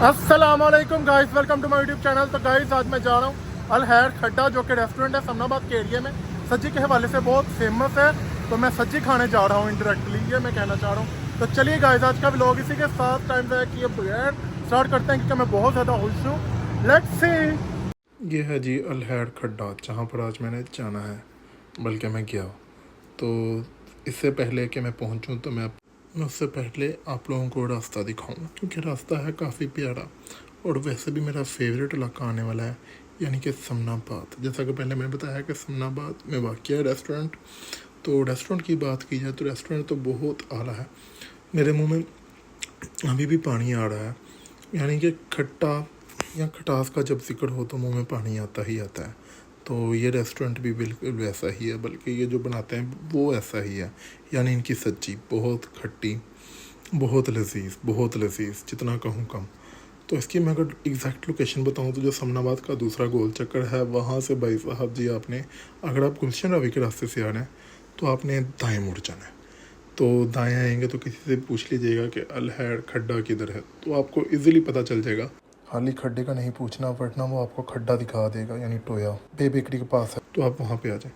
अस्सलामुअलैकुम guys, welcome to my YouTube channel. तो guys आज मैं जा रहा हूँ अल हैर खड्डा, जो कि रेस्टोरेंट है समनाबाद के एरिया में, सज्जी के हवाले से बहुत फेमस है। तो मैं सज्जी खाने जा रहा हूँ इंटरेक्टली, ये मैं कहना चाह रहा हूँ। तो चलिए गाइस, आज का व्लॉग इसी के साथ टाइम है कि स्टार्ट करते हैं, क्योंकि मैं बहुत ज़्यादा खुश हूँ। Let's see. ये है जी अल हैर खड्डा, जहाँ पर आज मैंने जाना है, बल्कि मैं गया। तो इससे पहले कि मैं पहुँचूँ तो मैं उससे पहले आप लोगों को रास्ता दिखाऊं, क्योंकि रास्ता है काफ़ी प्यारा और वैसे भी मेरा फेवरेट इलाका आने वाला है, यानी कि समनाबाद। जैसा कि पहले मैंने बताया कि समनाबाद में वाक़ है रेस्टोरेंट। तो रेस्टोरेंट की बात की जाए तो रेस्टोरेंट तो बहुत आला है। मेरे मुंह में अभी भी पानी आ रहा है, यानी कि खट्टा या खटास का जब जिक्र हो तो मुंह में पानी आता ही आता है। तो ये रेस्टोरेंट भी बिल्कुल वैसा ही है, बल्कि ये जो बनाते हैं वो ऐसा ही है। यानी इनकी सब्जी बहुत खट्टी, बहुत लजीज, जितना कहूँ कम। तो इसकी मैं अगर एग्जैक्ट लोकेशन बताऊँ तो जो समनाबाद का दूसरा गोल चक्कर है, वहाँ से भाई साहब जी आपने, अगर आप गुलशन रवि के रास्ते से आ रहे हैं तो आपने दाएँ मुड़ जाना है। तो दाएँ आएंगे तो किसी से पूछ लीजिएगा कि अल हैर खड्डा किधर है, तो आपको इजीली पता चल जाएगा। खाली खड्डे का नहीं पूछना, वरना वो आपको खड्डा दिखा देगा, यानी टोया बेकरी के पास है, तो आप वहाँ पे आ जाएं।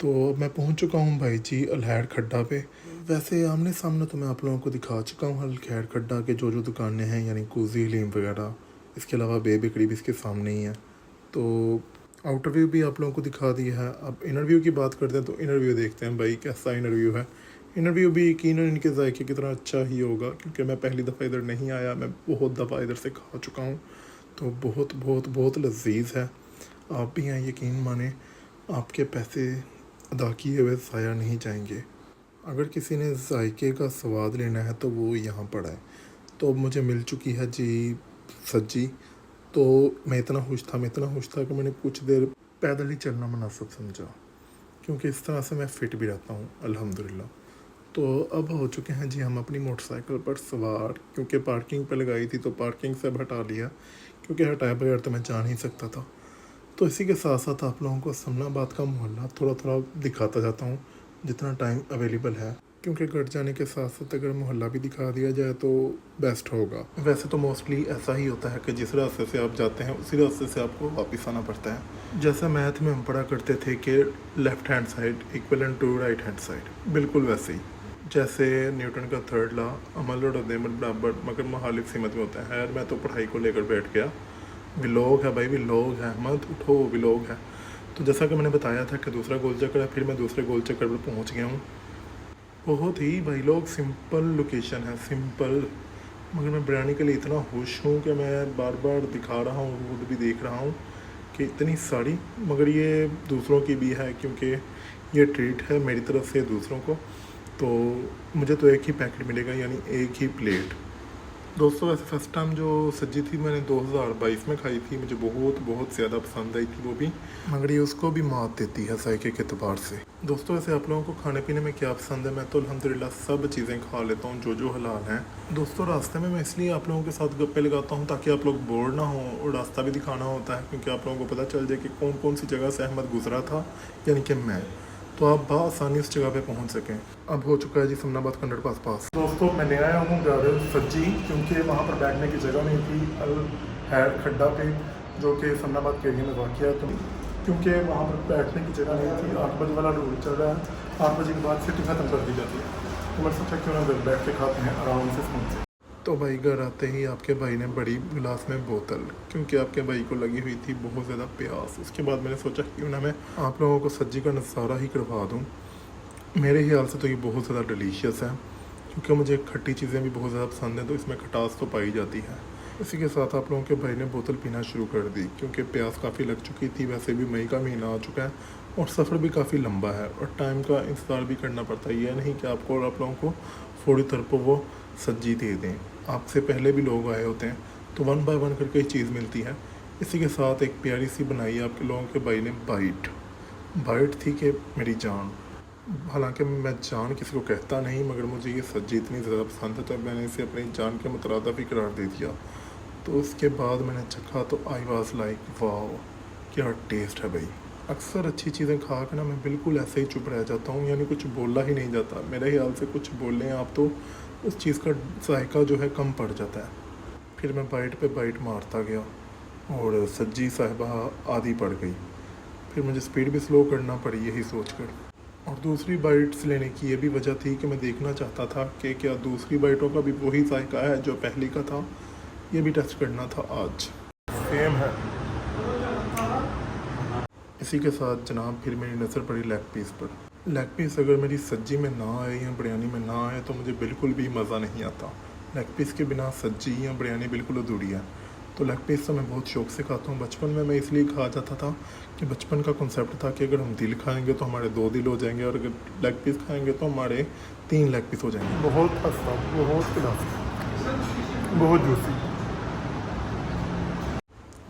तो मैं पहुँच चुका हूँ भाई जी अल हैर खड्डा पे। वैसे आमने सामने तो मैं आप लोगों को दिखा चुका हूँ अल हैर खड्डा के जो दुकानें हैं, यानी कूजी हलीम वगैरह। इसके अलावा बेकरी भी इसके सामने ही है। तो आउटर व्यू भी आप लोगों को दिखा दिया है। अब इनर व्यू की बात करते हैं, तो इनर व्यू देखते हैं भाई कैसा इनर व्यू है। इनर व्यू भी यकीनन इनके जायके की तरह अच्छा ही होगा, क्योंकि मैं पहली दफ़ा इधर नहीं आया, मैं बहुत दफ़ा इधर से खा चुका हूँ। तो बहुत लजीज है। आप भी यहाँ यकीन माने, आपके पैसे अदा किए हुए ज़ाया नहीं जाएंगे। अगर किसी ने जायके का स्वाद लेना है तो वो यहाँ पड़ा है। तो अब मुझे मिल चुकी है जी सब्जी। तो मैं इतना खुश था कि मैंने कुछ देर पैदल ही चलना मुनासिब समझा, क्योंकि इस तरह से मैं फ़िट भी रहता हूँ अल्हम्दुलिल्लाह। तो अब हो चुके हैं जी हम अपनी मोटरसाइकिल पर सवार, क्योंकि पार्किंग पर लगाई थी तो पार्किंग से हटा लिया, क्योंकि हटाए बगैर तो मैं जा नहीं सकता था। तो इसी के साथ साथ आप लोगों को समनाबाद का मोहल्ला थोड़ा थोड़ा दिखाता जाता हूँ, जितना टाइम अवेलेबल है, क्योंकि घर जाने के साथ साथ अगर मोहल्ला भी दिखा दिया जाए तो बेस्ट होगा। वैसे तो मोस्टली ऐसा ही होता है कि जिस रास्ते से आप जाते हैं उसी रास्ते से आपको वापस आना पड़ता है। जैसा मैथ में हम पढ़ा करते थे कि left hand side equivalent to right hand side, बिल्कुल वैसे ही जैसे न्यूटन का थर्ड लॉ, अमल और अदमत बराबर मगर मुखालिफ सीमत में होता है। मैं तो पढ़ाई को लेकर बैठ गया। व्लॉग है भाई, व्लॉग है, मत उठो, व्लॉग है। तो जैसा कि मैंने बताया था कि दूसरा गोल चक्कर है, फिर मैं दूसरे गोल चक्कर पर पहुंच गया हूँ। बहुत ही भाई लोग सिंपल लोकेशन है, सिंपल, मगर मैं बिरयानी के लिए इतना खुश हूँ कि मैं बार बार दिखा रहा हूँ, खुद भी देख रहा हूँ कि इतनी सारी, मगर ये दूसरों की भी है, क्योंकि ये ट्रीट है मेरी तरफ से दूसरों को। तो मुझे तो एक ही पैकेट मिलेगा, यानी एक ही प्लेट। दोस्तों वैसे फर्स्ट टाइम जो सब्जी थी मैंने 2022 में खाई थी, मुझे बहुत ज़्यादा पसंद आई थी वो भी, मगर ये उसको भी मात देती है जायके के अतबार से। दोस्तों वैसे आप लोगों को खाने पीने में क्या पसंद है? मैं तो अल्हम्दुलिल्लाह सब चीज़ें खा लेता हूँ जो हलाल हैं। दोस्तों रास्ते में मैं इसलिए आप लोगों के साथ गप्पे लगाता हूँ ताकि आप लोग बोर ना हो, और रास्ता भी दिखाना होता है, क्योंकि आप लोगों को पता चल जाए कि कौन कौन सी जगह से अहमद गुजरा था, यानी कि मैं, तो आप बआसानी उस जगह पे पहुंच सकें। अब हो चुका है जी समनाबाद का पास। दोस्तों मैं ले आया हूँ गार्डन सज्जी, क्योंकि वहाँ पर बैठने की जगह नहीं थी अल हैर खड्डा पे, जो कि समनाबाद के एरिया में वाक़ है। तो क्योंकि वहाँ पर बैठने की जगह नहीं थी, 8 बजे वाला रूल चल रहा है, 8 बजे के बाद सिटी ख़त्म कर दी जाती है। तो मैं सोचा क्यों ना घर बैठ के खाते हैं आराम से सुन से। तो भाई घर आते ही आपके भाई ने बड़ी गिलास में बोतल, क्योंकि आपके भाई को लगी हुई थी बहुत ज़्यादा प्यास। उसके बाद मैंने सोचा क्यों ना मैं आप लोगों को सब्जी का नज़ारा ही करवा दूँ। मेरे ख्याल से तो ये बहुत ज़्यादा डिलीशियस है, क्योंकि मुझे खट्टी चीज़ें भी बहुत ज़्यादा पसंद हैं, तो इसमें खटास तो पाई जाती है। इसी के साथ आप लोगों के भाई ने बोतल पीना शुरू कर दी, क्योंकि प्यास काफ़ी लग चुकी थी। वैसे भी मई का महीना आ चुका है और सफ़र भी काफ़ी लंबा है, और टाइम का इंतज़ार भी करना पड़ता है। यह नहीं कि आपको और आप लोगों को फौरी तौर पर वो सब्जी दे दें, आपसे पहले भी लोग आए होते हैं, तो 1 बाय 1 करके ही चीज़ मिलती है। इसी के साथ एक प्यारी सी बनाई आपके लोगों के भाई ने बाइट थी कि मेरी जान। हालांकि मैं जान किसी को कहता नहीं, मगर मुझे ये सब्जी इतनी ज़्यादा पसंद है तो मैंने इसे अपनी जान के मुतरादिफ ही करार दे दिया। तो उसके बाद मैंने चखा तो आई वाज लाइक वाओ, क्या टेस्ट है भाई। अक्सर अच्छी चीज़ें खा के ना मैं बिल्कुल ऐसे ही चुप रह जाता हूँ, यानी कुछ बोला ही नहीं जाता। मेरे ख्याल से कुछ बोलें आप तो उस चीज़ का जायका जो है कम पड़ जाता है। फिर मैं बाइट पे बाइट मारता गया और सज्जी साहिबा आधी पड़ गई। फिर मुझे स्पीड भी स्लो करना पड़ी यही सोचकर। और दूसरी बाइट्स लेने की ये भी वजह थी कि मैं देखना चाहता था कि क्या दूसरी बाइटों का भी वही जायका है जो पहली का था। ये भी टेस्ट करना था आज। सेम है। इसी के साथ जनाब फिर मेरी नज़र पड़ी लेग पीस पर। लेग पीस अगर मेरी सज्जी में ना आए या बिरयानी में ना आए तो मुझे बिल्कुल भी मज़ा नहीं आता। लेग पीस के बिना सज्जी या बिरयानी बिल्कुल अधूरी है। तो लेग पीस तो मैं बहुत शौक़ से खाता हूँ। बचपन में मैं इसलिए खा जाता था कि बचपन का कॉन्सेप्ट था कि अगर हम दिल खाएंगे तो हमारे 2 दिल हो जाएंगे और अगर लेग पीस खाएंगे तो हमारे 3 लेग पीस हो जाएंगे। बहुत हंसता, बहुत क्लासिक, बहुत जूसी।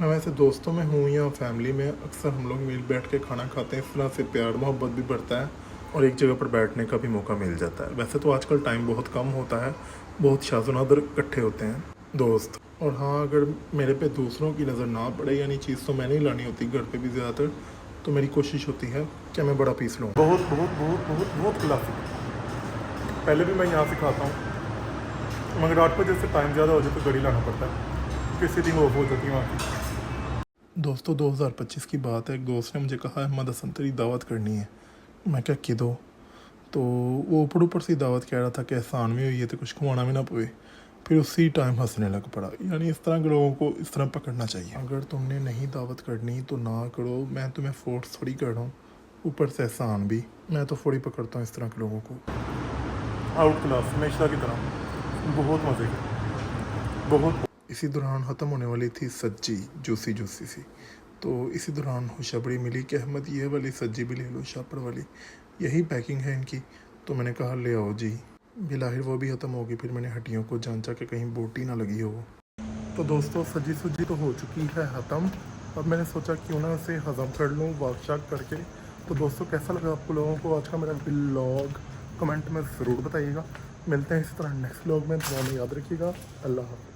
मैं वैसे दोस्तों में हूँ या फैमिली में अक्सर हम लोग मिल बैठ के खाना खाते हैं। इस तरह से प्यार मोहब्बत भी बढ़ता है और एक जगह पर बैठने का भी मौका मिल जाता है। वैसे तो आजकल टाइम बहुत कम होता है, बहुत शाज़-ओ-नादिर इकट्ठे होते हैं दोस्त। और हाँ, अगर मेरे पे दूसरों की नज़र ना पड़े, यानी चीज़ तो मैंने ही लानी होती घर पे भी ज़्यादातर, तो मेरी कोशिश होती है कि मैं बड़ा पीस लूँ। बहुत बहुत बहुत बहुत बहुत क्लासिक। पहले भी मैं यहाँ से खाता हूँ मगर 8 बजे से टाइम ज़्यादा हो जाए तो गाड़ी लाना पड़ता है, फिर सीटिंग ऑफ हो जाती है वहाँ की। दोस्तों 2025 की बात है। एक दोस्त ने मुझे कहा अहमद हसन तेरी दावत करनी है। मैं क्या कि दो, तो वो ऊपर से दावत कह रहा था कि एहसान भी हुई है तो कुछ खुआना भी ना पोए। फिर उसी टाइम हंसने लग पड़ा। यानी इस तरह के लोगों को इस तरह पकड़ना चाहिए। अगर तुमने नहीं दावत करनी तो ना करो, मैं तुम्हें फोर्स थोड़ी कर रहा हूँ, ऊपर से एहसान भी। मैं तो थोड़ी पकड़ता हूँ इस तरह के लोगों को। आउट क्लास हमेशा की तरह बहुत मज़े के, बहुत। इसी दौरान ख़त्म होने वाली थी सज्जी, जूसी जूसी सी। तो इसी दौरान खुशखबरी मिली कि अहमद ये वाली सज्जी भी ले लो, शापर वाली, यही पैकिंग है इनकी। तो मैंने कहा ले आओ जी। बिलाहिर वो भी ख़त्म होगी। फिर मैंने हड्डियों को जांचा कि कहीं बोटी ना लगी हो। तो दोस्तों सज्जी सुज्जी तो हो चुकी है ख़त्म। अब मैंने सोचा क्यों ना इसे हज़म कर लूँ वाक करके। तो दोस्तों कैसा लगा आपको लोगों को आज का मेरा व्लॉग, कमेंट में ज़रूर बताइएगा। मिलते हैं इसी तरह नेक्स्ट व्लॉग में। दुआ में याद रखिएगा। अल्लाह हाफ़िज़।